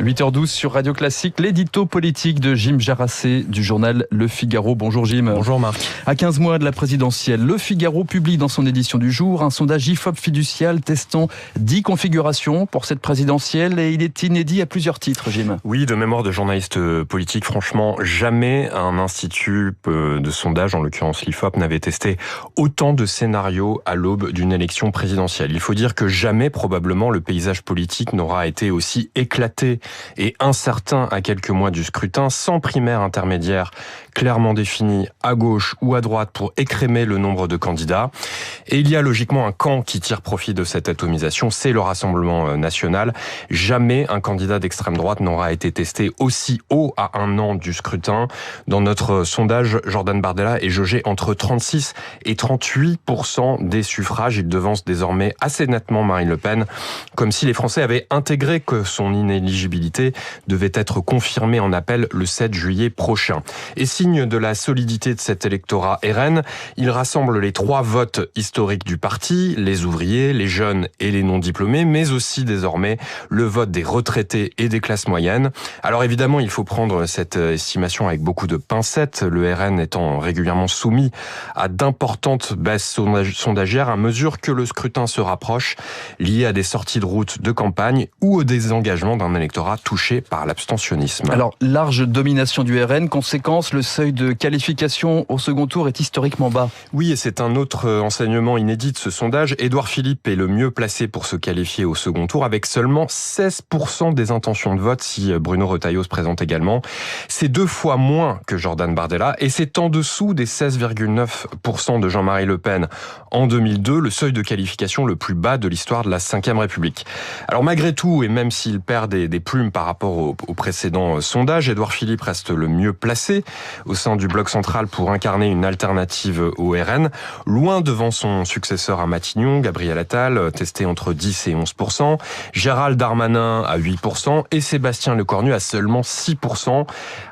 8h12 sur Radio Classique, l'édito politique de Jim Jarassé du journal Le Figaro. Bonjour Jim. Bonjour Marc. À 15 mois de la présidentielle, Le Figaro publie dans son édition du jour un sondage IFOP fiducial testant 10 configurations pour cette présidentielle et il est inédit à plusieurs titres, Jim. Oui, de mémoire de journaliste politique, franchement, jamais un institut de sondage, en l'occurrence l'IFOP, n'avait testé autant de scénarios à l'aube d'une élection présidentielle. Il faut dire que jamais, probablement, le paysage politique n'aura été aussi éclaté et incertain à quelques mois du scrutin, sans primaire intermédiaire clairement définie à gauche ou à droite pour écrémer le nombre de candidats. Et il y a logiquement un camp qui tire profit de cette atomisation, c'est le Rassemblement national. Jamais un candidat d'extrême droite n'aura été testé aussi haut à un an du scrutin. Dans notre sondage, Jordan Bardella est jaugé entre 36 et 38% des suffrages. Il devance désormais assez nettement Marine Le Pen, comme si les Français avaient intégré que son inéligibilité devait être confirmée en appel le 7 juillet prochain. Et signe de la solidité de cet électorat RN, il rassemble les 3 votes historiques du parti, les ouvriers, les jeunes et les non-diplômés, mais aussi désormais le vote des retraités et des classes moyennes. Alors évidemment, il faut prendre cette estimation avec beaucoup de pincettes, le RN étant régulièrement soumis à d'importantes baisses sondagières à mesure que le scrutin se rapproche, lié à des sorties de route de campagne ou au désengagement d'un électorat touché par l'abstentionnisme. Alors, large domination du RN, conséquence, le seuil de qualification au second tour est historiquement bas. Oui, et c'est un autre enseignement inédit de ce sondage. Édouard Philippe est le mieux placé pour se qualifier au second tour, avec seulement 16% des intentions de vote si Bruno Retailleau se présente également. C'est 2 fois moins que Jordan Bardella, et c'est en dessous des 16,9% de Jean-Marie Le Pen en 2002, le seuil de qualification le plus bas de l'histoire de la Ve République. Alors malgré tout, et même s'il perd des plumes par rapport au précédent sondage, Édouard Philippe reste le mieux placé au sein du bloc central pour incarner une alternative au RN, loin devant son successeur à Matignon, Gabriel Attal, testé entre 10 et 11%, Gérald Darmanin à 8% et Sébastien Lecornu à seulement 6%.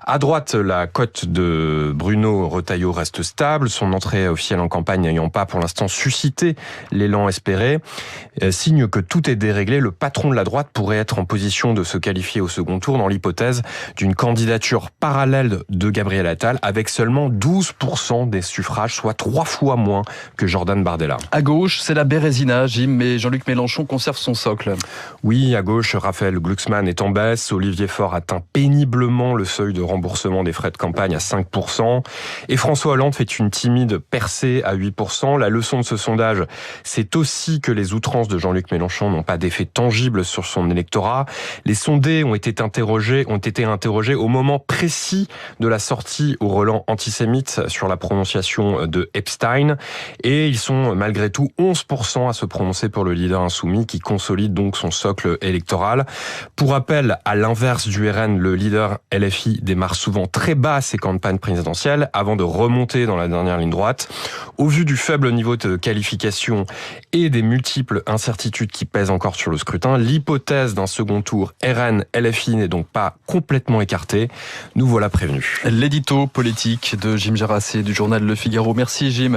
À droite, la cote de Bruno Retailleau reste stable, son entrée officielle en campagne n'ayant pas pour l'instant suscité l'élan espéré. Signe que tout est déréglé, le patron de la droite pourrait être en position de se qualifier au second tour dans l'hypothèse d'une candidature parallèle de Gabriel Attal avec seulement 12% des suffrages, soit 3 fois moins que Jordan Bardella. À gauche, c'est la Bérésina, Jim, mais Jean-Luc Mélenchon conserve son socle. Oui, à gauche, Raphaël Glucksmann est en baisse, Olivier Faure atteint péniblement le seuil de remboursement des frais de campagne à 5%, et François Hollande fait une timide percée à 8%. La leçon de ce sondage, c'est aussi que les outrances de Jean-Luc Mélenchon n'ont pas d'effet tangible sur son électorat. Les sondés ont été interrogés au moment précis de la sortie au relent antisémite sur la prononciation de Epstein, et ils sont malgré tout 11% à se prononcer pour le leader insoumis qui consolide donc son socle électoral. Pour rappel, à l'inverse du RN, le leader LFI démarre souvent très bas ses campagnes présidentielles avant de remonter dans la dernière ligne droite. Au vu du faible niveau de qualification et des multiples incertitudes qui pèsent encore sur le scrutin, l'hypothèse d'un second tour RN-LFI n'est donc pas complètement écartée. Nous voilà prévenus. L'édito politique de Jim Jarassé du journal Le Figaro. Merci Jim.